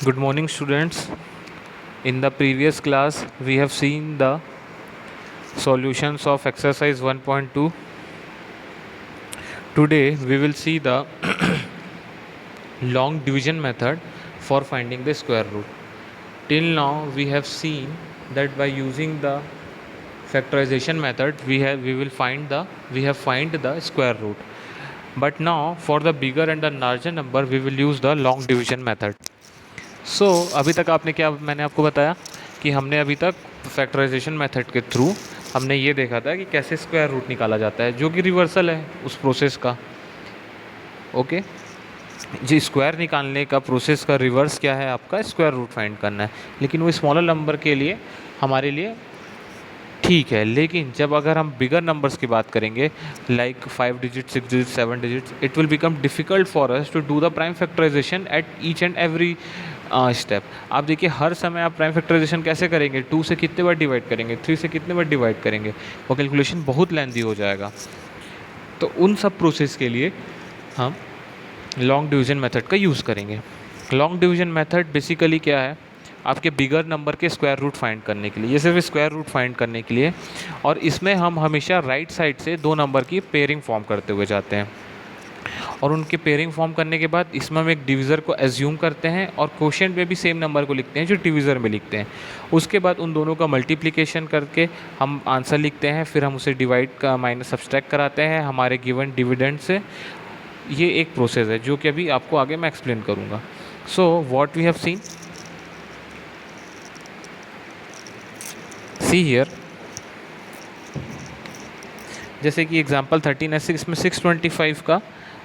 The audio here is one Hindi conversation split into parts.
Good morning, students. In the previous class, we have seen the solutions of exercise 1.2. Today, we will see the long division method for finding the square root. Till now, we have seen that by using the factorization method, we have find the square root. But now, for the bigger and the larger number, we will use the long division method. अभी तक आपने क्या मैंने आपको बताया कि हमने अभी तक फैक्टराइजेशन मेथड के थ्रू हमने ये देखा था कि कैसे स्क्वायर रूट निकाला जाता है, जो कि रिवर्सल है उस प्रोसेस का। ओके, जी, स्क्वायर निकालने का प्रोसेस का रिवर्स क्या है, आपका स्क्वायर रूट फाइंड करना है। लेकिन वो स्मॉलर नंबर के लिए हमारे लिए ठीक है, लेकिन जब अगर हम बिगर नंबर्स की बात करेंगे like 5 digit, 6 digit, 7 digits, it will become difficult for us to do the prime factorization at each and every step. आप देखिए, हर समय आप प्राइम फैक्टराइजेशन कैसे करेंगे, 2 से कितने बार डिवाइड करेंगे, 3 से कितने बार डिवाइड करेंगे, वो कैलकुलेशन बहुत लेंथी हो जाएगा। तो उन सब प्रोसेस के लिए हम लॉन्ग डिवीजन मेथड का यूज़ करेंगे। लॉन्ग डिवीजन मेथड बेसिकली क्या है, आपके बिगर नंबर के स्क्वायर रूट फाइंड करने के लिए, ये सिर्फ स्क्वायर रूट फाइंड करने के लिए। और इसमें हम हमेशा राइट साइड से दो नंबर की पेयरिंग फॉर्म करते हुए जाते हैं, और उनके पेयरिंग फॉर्म करने के बाद इसमें हम एक डिवीज़र को एज्यूम करते हैं और क्वोशिएंट में भी सेम नंबर को लिखते हैं जो डिवीज़र में लिखते हैं। उसके बाद उन दोनों का मल्टीप्लिकेशन करके हम आंसर लिखते हैं, फिर हम उसे डिवाइड का माइनस सब्सट्रैक्ट कराते हैं हमारे गिवन डिविडेंड से। ये एक प्रोसेस है जो कि अभी आपको आगे मैं एक्सप्लेन करूँगा। So what we have seen, see here, जैसे कि एग्जांपल 13 है, इसमें 625 का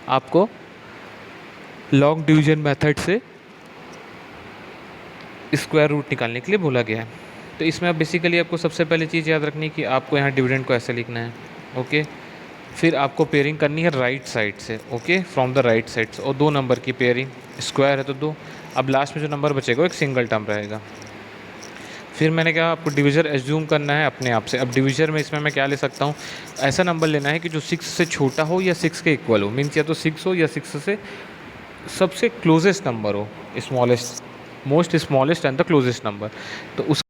आपको लॉन्ग डिवीजन मेथड से स्क्वायर रूट निकालने के लिए बोला गया है। तो इसमें आप बेसिकली आपको सबसे पहले चीज़ याद रखनी है कि आपको यहाँ डिविडेंड को ऐसे लिखना है। ओके, फिर आपको पेयरिंग करनी है राइट साइड से। Okay, from the right side से, और दो नंबर की पेयरिंग, स्क्वायर है तो दो। अब लास्ट में जो नंबर बचेगा एक सिंगल टर्म रहेगा। फिर मैंने कहा आपको डिवीज़र एज्यूम करना है अपने आप से। अब डिवीज़र में इसमें मैं क्या ले सकता हूँ, ऐसा नंबर लेना है कि जो 6 से छोटा हो या 6 के इक्वल हो, मीन्स या तो 6 हो या 6 से सबसे क्लोजेस्ट नंबर हो, smallest, most smallest and the closest number. तो उसके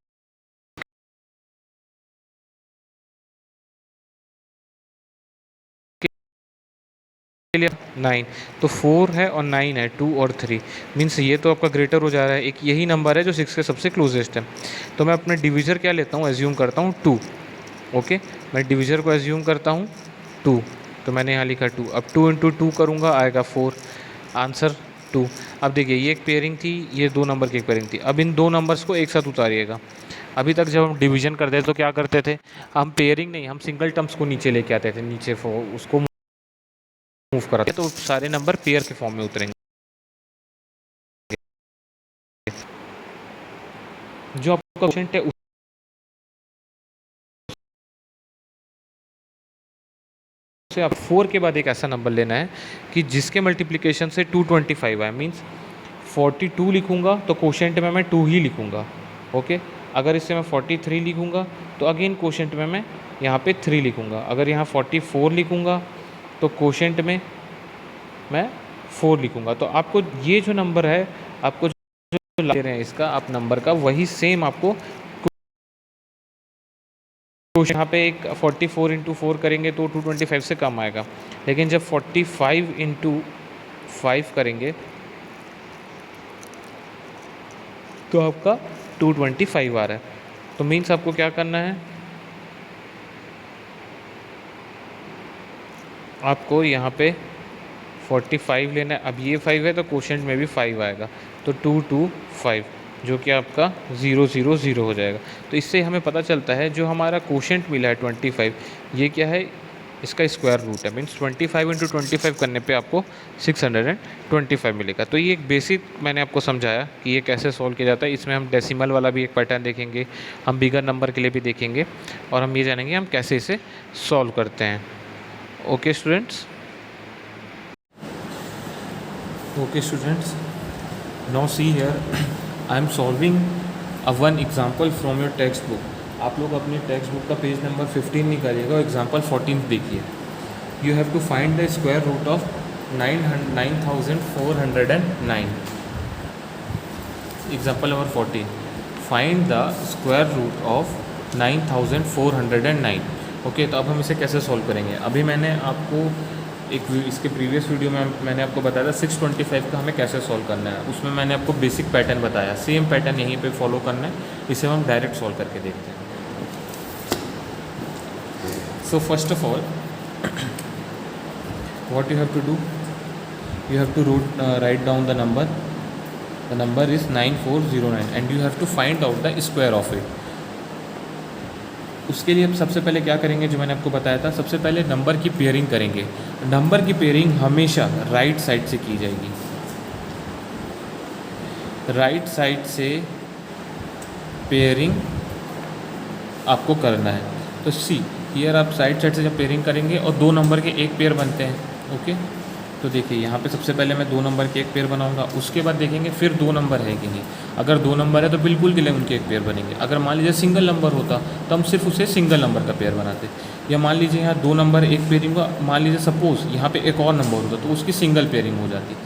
लिए 9, तो 4 है और 9 है, 2 और 3, मीन्स ये तो आपका ग्रेटर हो जा रहा है। एक यही नंबर है जो 6 के सबसे क्लोजेस्ट है। तो मैं अपने डिवीज़र क्या लेता हूँ, एज्यूम करता हूँ 2। ओके, मैं डिवीज़र को एज्यूम करता हूँ 2, तो मैंने यहाँ लिखा 2। अब 2 इंटू 2 करूँगा, आएगा 4, आंसर 2। अब देखिए, ये एक पेयरिंग थी, ये दो नंबर की एक पेयरिंग थी। अब इन दो नंबर्स को एक साथ उतारिएगा। अभी तक जब हम डिवीजन करते थे तो क्या करते थे, हम पेयरिंग नहीं, हम सिंगल टर्म्स को नीचे लेके आते थे, नीचे उसको मूव कराते, तो सारे नंबर पेयर के फॉर्म में उतरेंगे। जो आपका क्वेश्चन है से आप 4 के बाद एक ऐसा नंबर लेना है कि जिसके मल्टीप्लिकेशन से 225 आए, मीन्स 42 लिखूंगा तो क्वोशिएंट में मैं 2 ही लिखूंगा। ओके, अगर इससे मैं 43 लिखूंगा तो अगेन क्वोशिएंट में मैं यहाँ पे 3 लिखूंगा। अगर यहाँ 44 लिखूंगा तो क्वोशिएंट में मैं 4 लिखूंगा। तो आपको ये जो नंबर है, आपको जो ले रहे हैं इसका आप नंबर का, वही सेम आपको यहाँ पे एक 44 इंटू 4 करेंगे तो 225 से कम आएगा। लेकिन जब 45 इंटू 5 करेंगे तो आपका 225 आ रहा है। तो मीन्स आपको क्या करना है, आपको यहाँ पे 45 लेना है। अब ये 5 है तो क्वोशिएंट में भी 5 आएगा, तो 225, जो कि आपका 000 हो जाएगा। तो इससे हमें पता चलता है जो हमारा क्वोशिएंट मिला है 25, ये क्या है, इसका स्क्वायर रूट है। मीन्स 25 इंटू 25 करने पे आपको 625 मिलेगा। तो ये एक बेसिक मैंने आपको समझाया कि ये कैसे सॉल्व किया जाता है। इसमें हम डेसिमल वाला भी एक पैटर्न देखेंगे, हम बिगर नंबर के लिए भी देखेंगे, और हम ये जानेंगे हम कैसे इसे सॉल्व करते हैं। Okay students, Okay students, now see here I am solving a one example from your textbook. आप लोग अपने टेक्स्ट बुक का पेज नंबर 15 निकालिएगा और एग्जाम्पल 14 देखिए। You have to find the square root of 9409। Example number 14, find the square root of 9409। Okay, तो अब हम इसे कैसे सॉल्व करेंगे? अभी मैंने आपको इसके प्रीवियस वीडियो में मैंने आपको बताया था 625 का हमें कैसे सॉल्व करना है। उसमें मैंने आपको बेसिक पैटर्न बताया, सेम पैटर्न यहीं पे फॉलो करना है। इसे हम डायरेक्ट सॉल्व करके देखते हैं। So first of all what you have to do, you have to write down the number is 9409 and you have to find out the square of it. उसके लिए अब सबसे पहले क्या करेंगे, जो मैंने आपको बताया था, सबसे पहले नंबर की पेयरिंग करेंगे। नंबर की पेयरिंग हमेशा राइट साइड से की जाएगी, राइट साइड से पेयरिंग आपको करना है। तो सी हियर आप साइड से जब पेयरिंग करेंगे और दो नंबर के एक पेयर बनते हैं। ओके, तो देखिए यहाँ पे सबसे पहले मैं दो नंबर के एक पेयर बनाऊंगा, उसके बाद देखेंगे फिर दो नंबर है कि नहीं। अगर दो नंबर है तो बिल्कुल के लिए उनके एक पेयर बनेंगे। अगर मान लीजिए सिंगल नंबर होता तो हम सिर्फ उसे सिंगल नंबर का पेयर बनाते। या मान लीजिए यहाँ दो नंबर एक पेयरिंग हुआ, मान लीजिए सपोज़ यहाँ पे एक और नंबर होता तो उसकी सिंगल पेयरिंग हो जाती।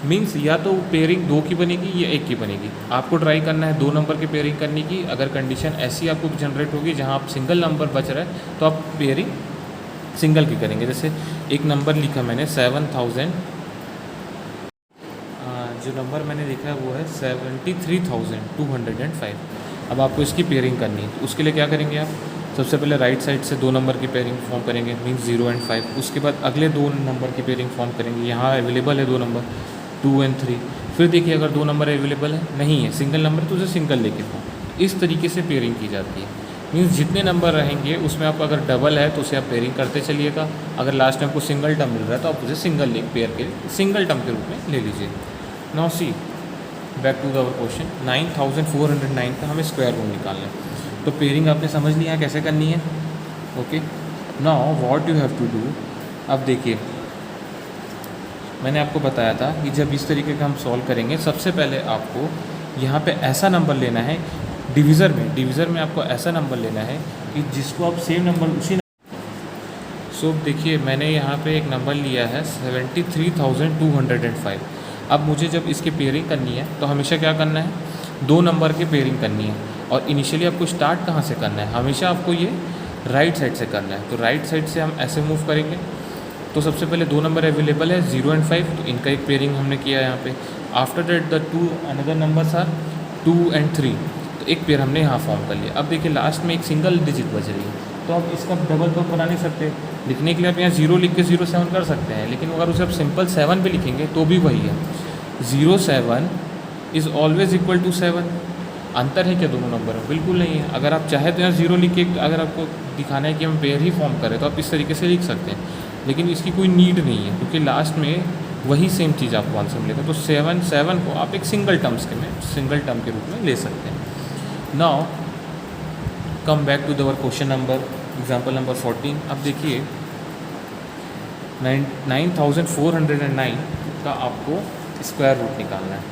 मीन्स या तो पेयरिंग दो की बनेगी या एक की बनेगी। आपको ट्राई करना है दो नंबर की पेयरिंग करने की। अगर कंडीशन ऐसी आपको जनरेट होगी जहाँ आप सिंगल नंबर बच रहा है तो आप पेयरिंग सिंगल की करेंगे। जैसे एक नंबर लिखा मैंने 7000, जो नंबर मैंने लिखा है वो है 73,205। अब आपको इसकी पेयरिंग करनी है, तो उसके लिए क्या करेंगे आप? सबसे पहले राइट साइड से दो नंबर की पेयरिंग फॉर्म करेंगे, मीन्स 0 और 5। उसके बाद अगले दो नंबर की पेयरिंग फॉर्म करेंगे। यहाँ अवेलेबल है दो नंबर 2 और 3। फिर देखिए अगर दो नंबर अवेलेबल है, नहीं है, सिंगल नंबर तो उसे सिंगल लेके फॉर्म। इस तरीके से पेयरिंग की जाती है। मीन्स जितने नंबर रहेंगे उसमें आप अगर डबल है तो उसे आप पेयरिंग करते चलिएगा। अगर लास्ट में आपको सिंगल टर्म मिल रहा है तो आप उसे सिंगल पेयर के सिंगल टर्म के रूप में ले लीजिए। Now see back to the question, 9409 का हमें स्क्वायर रूट निकालना है। तो पेयरिंग आपने समझ लिया है कैसे करनी है। Okay, now what you have to do. अब देखिए मैंने आपको बताया था कि जब इस तरीके का हम सॉल्व करेंगे, सबसे पहले आपको यहाँ पे ऐसा नंबर लेना है डिवीज़र में आपको ऐसा नंबर लेना है कि जिसको आप सेम नंबर उसी सो देखिए मैंने यहाँ पे एक नंबर लिया है 73,205। अब मुझे जब इसकी पेयरिंग करनी है तो हमेशा क्या करना है, दो नंबर की पेयरिंग करनी है। और इनिशियली आपको स्टार्ट कहाँ से करना है, हमेशा आपको ये राइट साइड से करना है। तो राइट साइड से हम ऐसे मूव करेंगे। तो सबसे पहले दो नंबर अवेलेबल है 0 और 5, तो इनका एक पेयरिंग हमने किया यहाँ पे। After that the two another numbers are 2 और 3, तो एक पेयर हमने यहाँ फॉर्म कर लिया। अब देखिए लास्ट में एक सिंगल डिजिट बच रही है, तो आप इसका डबल तो बना नहीं सकते। लिखने के लिए आप यहाँ 0 लिख के 07 कर सकते हैं, लेकिन अगर उसे आप सिंपल 7 भी लिखेंगे तो भी वही है। 07 इज़ ऑलवेज इक्वल टू 7। अंतर है क्या दोनों नंबर में? बिल्कुल नहीं है। अगर आप चाहे तो यहाँ 0 लिख के, अगर आपको दिखाना है कि हम पेयर ही फॉर्म करें तो आप इस तरीके से लिख सकते हैं, लेकिन इसकी कोई नीड नहीं है क्योंकि लास्ट में वही सेम चीज़ आपको आंसर मिलेगा। तो 7 को आप एक सिंगल टर्म के रूप में ले सकते हैं। नाउ कम बैक टू दवर क्वेश्चन नंबर एग्जाम्पल नंबर 14। अब देखिए 9409 का आपको स्क्वायर रूट निकालना है।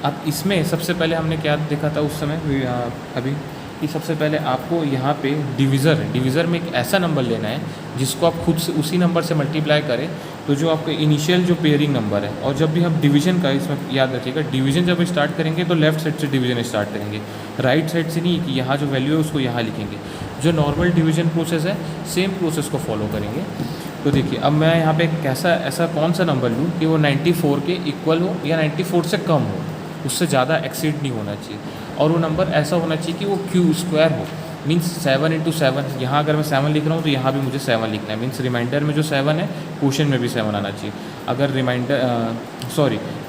अब इसमें सबसे पहले हमने क्या देखा था उस समय अभी कि सबसे पहले आपको यहाँ पे डिवीज़र में एक ऐसा नंबर लेना है जिसको आप खुद से उसी नंबर से मल्टीप्लाई करें, तो जो आपका इनिशियल जो पेयरिंग नंबर है। और जब भी हम डिवीज़न का, इसमें याद रखिएगा, डिवीज़न जब स्टार्ट करेंगे तो लेफ्ट साइड से डिवीज़न स्टार्ट करेंगे, राइट साइड से नहीं कि यहाँ जो वैल्यू है उसको यहाँ लिखेंगे। जो नॉर्मल डिवीज़न प्रोसेस है सेम प्रोसेस को फॉलो करेंगे। तो देखिए अब मैं यहाँ पे ऐसा कौन सा नंबर लूँ कि वो 94 के इक्वल हो या 94 से कम हो, उससे ज़्यादा एक्सीड नहीं होना चाहिए। और वो नंबर ऐसा होना चाहिए कि वो क्यू स्क्वायर हो, मीन्स 7 × 7। यहाँ अगर मैं 7 लिख रहा हूँ तो यहाँ भी मुझे 7 लिखना है। मीन्स रिमाइंडर में जो 7 है क्वोशिएंट में भी 7 आना चाहिए। अगर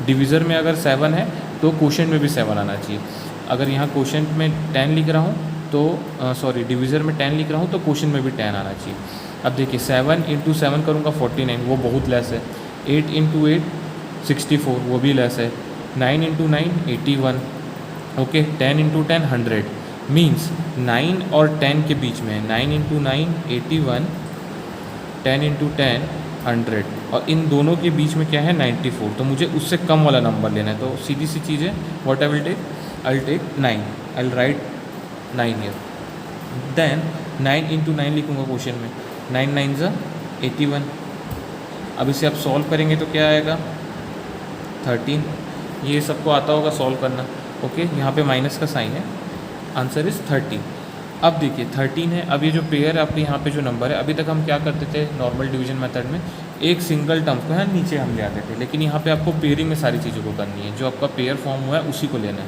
डिवीज़र में अगर 7 है तो क्वोशिएंट में भी 7 आना चाहिए। अगर यहाँ क्वोशिएंट में 10 लिख रहा हूँ तो डिवीज़र में 10 लिख रहा हूँ तो क्वोशिएंट में भी 10 आना चाहिए। अब देखिए 7 × 7 करूँगा 49, वो बहुत लेस है। 8 × 8 64, वो भी लेस है। 9 × 9 81। ओके, 10 × 10 100। मीन्स 9 और 10 के बीच में 9 × 9 81, 10 × 10 100, और इन दोनों के बीच में क्या है 94। तो मुझे उससे कम वाला नंबर लेना है। तो सीधी सी चीज़ है, what I will take 9। I will write 9 here. Then 9 × 9 लिखूँगा क्वेश्चन में, 9 9 = 81। अब इसे आप सॉल्व करेंगे तो क्या आएगा 13। ये सबको आता होगा सॉल्व करना। ओके, यहाँ पे माइनस का साइन है, आंसर इज़ 13। अब देखिए 13 है, अब ये जो पेयर आपके यहाँ पे जो नंबर है, अभी तक हम क्या करते थे नॉर्मल डिवीजन मेथड में, एक सिंगल टर्म को है नीचे हम ले आते थे, लेकिन यहाँ पे आपको पेयरिंग में सारी चीज़ों को करनी है, जो आपका पेयर फॉर्म हुआ है उसी को लेना है।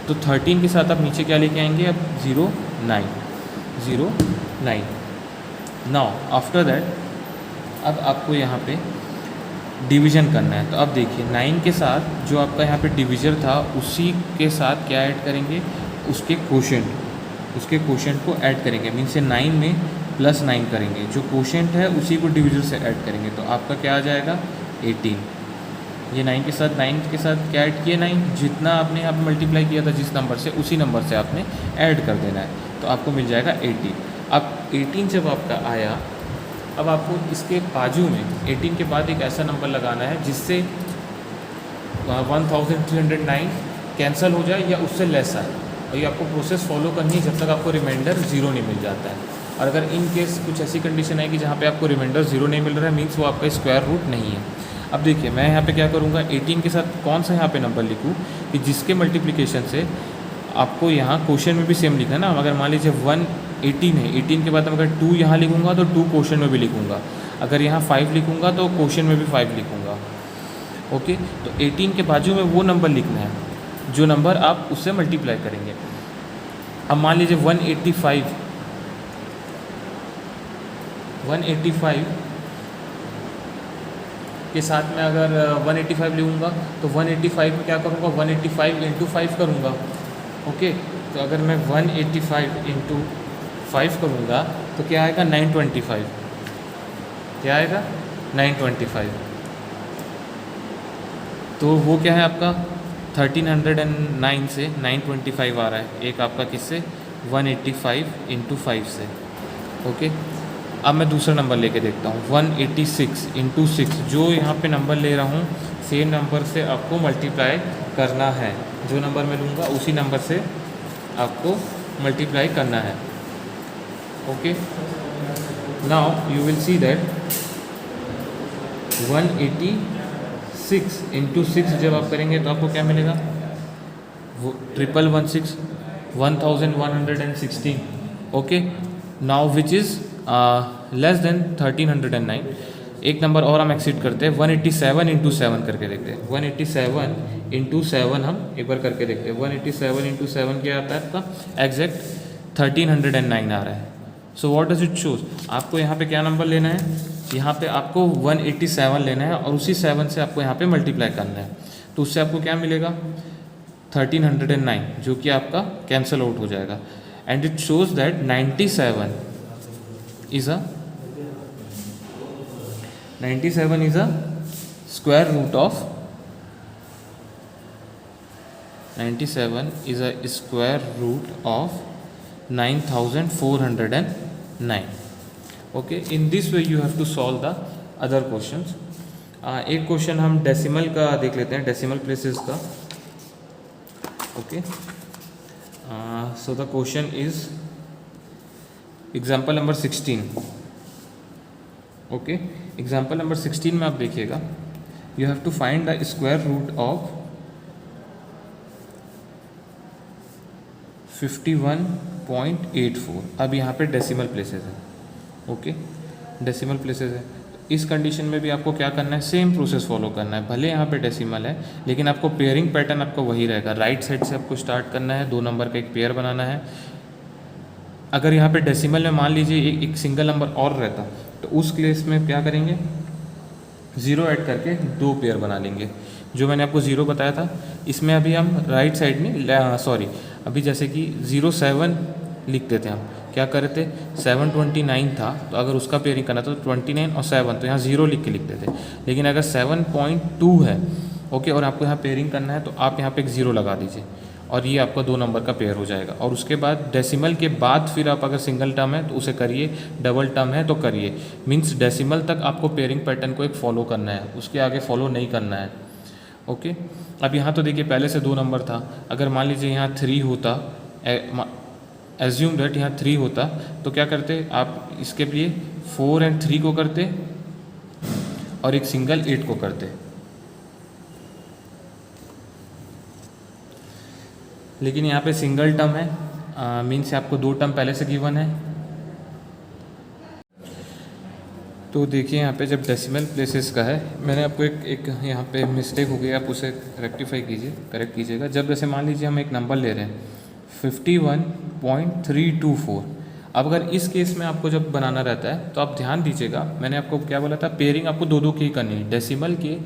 तो 13 के साथ आप नीचे क्या लेके आएंगे, अब 0 9 0 9। नाउ आफ्टर दैट अब आपको यहाँ पे डिवीज़न करना है। तो अब देखिए 9 के साथ जो आपका यहाँ पे डिवीज़र था उसी के साथ क्या ऐड करेंगे, उसके कोशेंट को ऐड करेंगे, मीन्स से 9 में प्लस 9 करेंगे, जो कोशेंट है उसी को डिवीज़र से ऐड करेंगे, तो आपका क्या आ जाएगा 18। ये 9 के साथ क्या ऐड किए, 9 जितना आपने यहाँ पर मल्टीप्लाई किया था जिस नंबर से, उसी नंबर से आपने ऐड कर देना है, तो आपको मिल जाएगा 18। अब 18 जब आपका आया, अब आपको इसके बाजू में 18 के बाद एक ऐसा नंबर लगाना है जिससे 1309 कैंसिल हो जाए या उससे लेस आए, और ये आपको प्रोसेस फॉलो करनी है जब तक आपको रिमाइंडर 0 नहीं मिल जाता है। और अगर इन केस कुछ ऐसी कंडीशन है कि जहाँ पे आपको रिमाइंडर 0 नहीं मिल रहा है, मीन्स वो आपका स्क्वायर रूट नहीं है। अब देखिए मैं यहाँ पे क्या करूँगा, 18 के साथ कौन सा यहाँ पे नंबर लिखूँ कि जिसके मल्टीप्लिकेशन से आपको यहाँ क्वेश्चन में भी सेम लिखना है ना। अगर मान लीजिए 118 है, 18 के बाद अगर 2 यहाँ लिखूँगा तो 2 क्वेश्चन में भी लिखूँगा, अगर यहाँ 5 लिखूँगा तो क्वेश्चन में भी 5 लिखूँगा। ओके, तो 18 के बाजू में वो नंबर लिखना है जो नंबर आप उससे मल्टीप्लाई करेंगे। अब मान लीजिए 185 के साथ में अगर 185 लिखूँगा तो 185 में क्या करूँगा, 185 इंटू 5 करूँगा। ओके, तो अगर मैं 185 इंटू 5 करूँगा तो क्या आएगा 925, क्या आएगा 925। तो वो क्या है आपका 1309 से 925 आ रहा है, एक आपका किससे 185 इंटू 5 से। ओके, अब मैं दूसरा नंबर लेके देखता हूँ 186 इंटू 6, जो यहाँ पे नंबर ले रहा हूँ सेम नंबर से आपको मल्टीप्लाई करना है, जो नंबर मैं लूँगा उसी नंबर से आपको मल्टीप्लाई करना है। Okay, now you will see that 186 into 6 जब आप करेंगे तो आपको क्या मिलेगा, वो 1116। Okay, now which is less than 1309। एक नंबर और हम एक्सीड करते हैं, 187 इंटू 7 करके देखते हैं। 187 इंटू 7 हम एक बार करके देखते हैं। 187 इंटू 7 क्या आता है आपका, एग्जैक्ट 1309 आ रहा है। So what does it shows, आपको यहाँ पे क्या नंबर लेना है, यहाँ पे आपको 187 लेना है और उसी 7 से आपको यहाँ पे मल्टीप्लाई करना है, तो उससे आपको क्या मिलेगा 1309, जो कि आपका कैंसिल आउट हो जाएगा। And it shows that 97 is a square root of 97 is a square root of 9409. Okay, in this way you have to solve the other questions. एक क्वेश्चन हम डेसिमल का देख लेते हैं, डेसिमल प्लेसेस का। Okay, so the question is example number 16। Okay, example number 16 में आप देखिएगा, you have to find the square root of 51.84। अब यहाँ पे डेसिमल प्लेसेस है। ओके, डेसिमल प्लेसेस है, इस कंडीशन में भी आपको क्या करना है, सेम प्रोसेस फॉलो करना है। भले यहाँ पे डेसिमल है लेकिन आपको पेयरिंग पैटर्न आपका वही रहेगा। राइट साइड से आपको स्टार्ट करना है, 2 नंबर का एक पेयर बनाना है। अगर यहाँ पे डेसिमल में मान लीजिए एक सिंगल नंबर और रहता तो उस केस में क्या करेंगे, 0 ऐड करके 2 पेयर बना लेंगे, जो मैंने आपको 0 बताया था। इसमें अभी हम राइट साइड में अभी जैसे कि 07 लिखते थे, हम क्या कर रहे थे 729 था, तो अगर उसका पेयरिंग करना था तो 29 और 7, तो यहाँ 0 लिख के लिखते थे। लेकिन अगर 7.2 है ओके और आपको यहाँ पेयरिंग करना है तो आप यहाँ पे एक 0 लगा दीजिए और ये आपका 2 नंबर का पेयर हो जाएगा। और उसके बाद डेसिमल के बाद फिर आप अगर सिंगल टर्म है तो उसे करिए, डबल टर्म है तो करिए। मीन्स डेसिमल तक आपको पेयरिंग पैटर्न को एक फॉलो करना है, उसके आगे फॉलो नहीं करना है। ओके, अब यहाँ तो देखिए पहले से 2 नंबर था, अगर मान लीजिए यहाँ 3 होता, एज्यूम दैट यहाँ 3 होता, तो क्या करते आप, इसके लिए 4 और 3 को करते और एक सिंगल 8 को करते। लेकिन यहाँ पे सिंगल टर्म है, मीन्स आपको 2 टर्म पहले से गिवन है। तो देखिए यहाँ पे जब डेसिमल प्लेसेस का है, मैंने आपको एक यहाँ पे मिस्टेक हो गई, आप उसे रेक्टिफाई कीजिए, करेक्ट कीजिएगा। जब जैसे मान लीजिए हम एक नंबर ले रहे हैं 51.324, अब अगर इस केस में आपको जब बनाना रहता है तो आप ध्यान दीजिएगा, मैंने आपको क्या बोला था, पेयरिंग आपको 2-2 की करनी है। डेसिमल के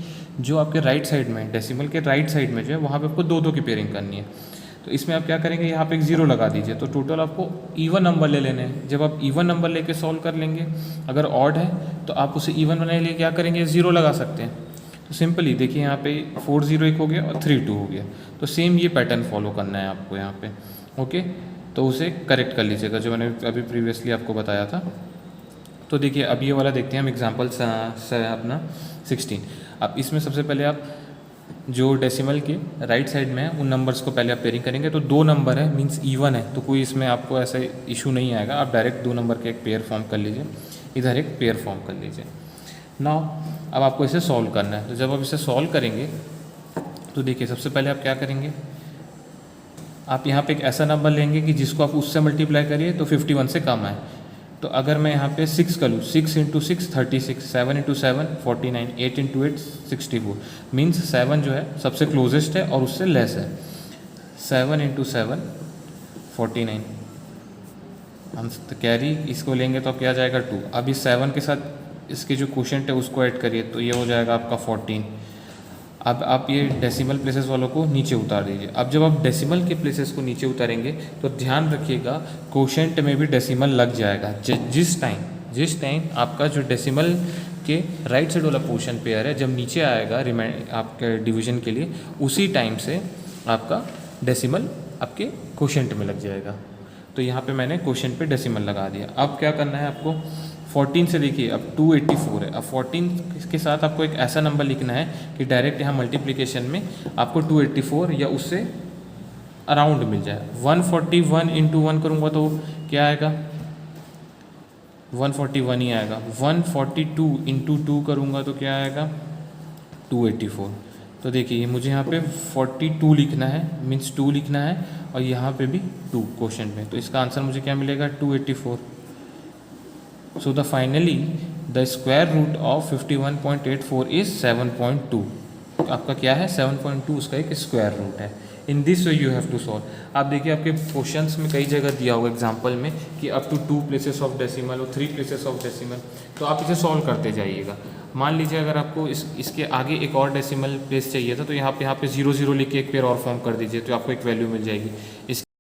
जो आपके राइट साइड में, डेसिमल के राइट साइड में जो है वहाँ पे आपको 2-2 की पेयरिंग करनी है। तो इसमें आप क्या करेंगे, यहाँ पे एक 0 लगा दीजिए, तो टोटल आपको इवन नंबर ले लेने हैं। जब आप इवन नंबर लेके सॉल्व कर लेंगे, अगर ऑड है तो आप उसे इवन बनाने के लिए क्या करेंगे, 0 लगा सकते हैं। तो सिंपली देखिए यहाँ पे 4 0 एक हो गया और 3 2 हो गया। तो सेम ये पैटर्न फॉलो करना है आपको यहाँ पे, ओके। तो उसे करेक्ट कर लीजिएगा जो मैंने अभी प्रीवियसली आपको बताया था। तो देखिए अब ये वाला देखते हैं हम एग्जाम्पल अपना 16। अब इसमें सबसे पहले आप जो डेसिमल के राइट साइड में है उन नंबर्स को पहले आप पेयरिंग करेंगे। तो 2 नंबर है, मींस इवन है, तो कोई इसमें आपको ऐसा इशू नहीं आएगा। आप डायरेक्ट 2 नंबर के एक पेयर फॉर्म कर लीजिए, इधर एक पेयर फॉर्म कर लीजिए। नाउ अब आपको इसे सॉल्व करना है। तो जब आप इसे सॉल्व करेंगे तो देखिए सबसे पहले आप क्या करेंगे, आप यहाँ पे एक ऐसा नंबर लेंगे कि जिसको आप उससे मल्टीप्लाई करिए तो 51 से कम आए। तो अगर मैं यहाँ पे 6 कर लूँ, 6 × 6 36, 7 × 7 49, 8 × 8 64, मीन्स 7 जो है सबसे क्लोजेस्ट है और उससे लेस है। 7 × 7 49, हम कैरी इसको लेंगे तो अब क्या जाएगा 2। अब इस 7 के साथ इसके जो क्वोशेंट है उसको ऐड करिए तो ये हो जाएगा आपका 14। अब आप ये डेसिमल प्लेसेस वालों को नीचे उतार दीजिए। अब जब आप डेसिमल के प्लेसेस को नीचे उतारेंगे तो ध्यान रखिएगा क्वोशेंट में भी डेसिमल लग जाएगा। जिस टाइम आपका जो डेसिमल के राइट साइड वाला पोर्शन पेयर है जब नीचे आएगा आपके डिवीजन के लिए, उसी टाइम से आपका डेसिमल आपके क्वोशेंट में लग जाएगा। तो यहाँ पे मैंने क्वोशेंट पे डेसिमल लगा दिया। अब क्या करना है आपको, 14 से देखिए अब 284 है। अब 14 के साथ आपको एक ऐसा नंबर लिखना है कि डायरेक्ट यहाँ मल्टीप्लिकेशन में आपको 284 या उससे अराउंड मिल जाए। 141 × 1 करूँगा तो क्या आएगा, 141 ही आएगा। 142 × 2 करूँगा तो क्या आएगा, 284। तो देखिए मुझे यहाँ पे 42 लिखना है, मीन्स 2 लिखना है, और यहाँ पे भी 2 क्वेश्चन में। तो इसका आंसर मुझे क्या मिलेगा, 284। So the finally the square root of 51.84 is 7.2। आपका क्या है, 7.2 उसका एक स्क्वायर रूट है। In this way you have to solve. आप देखिए आपके क्वेश्चंस में कई जगह दिया होगा एग्जांपल में कि up to 2 places of decimal और 3 प्लेसेस ऑफ डेसिमल, तो आप इसे सॉल्व करते जाइएगा। मान लीजिए अगर आपको इसके आगे एक और डेसिमल प्लेस चाहिए था तो यहाँ पे 0 0 लिख के एक पेयर और फॉर्म कर दीजिए तो आपको एक वैल्यू मिल जाएगी। इस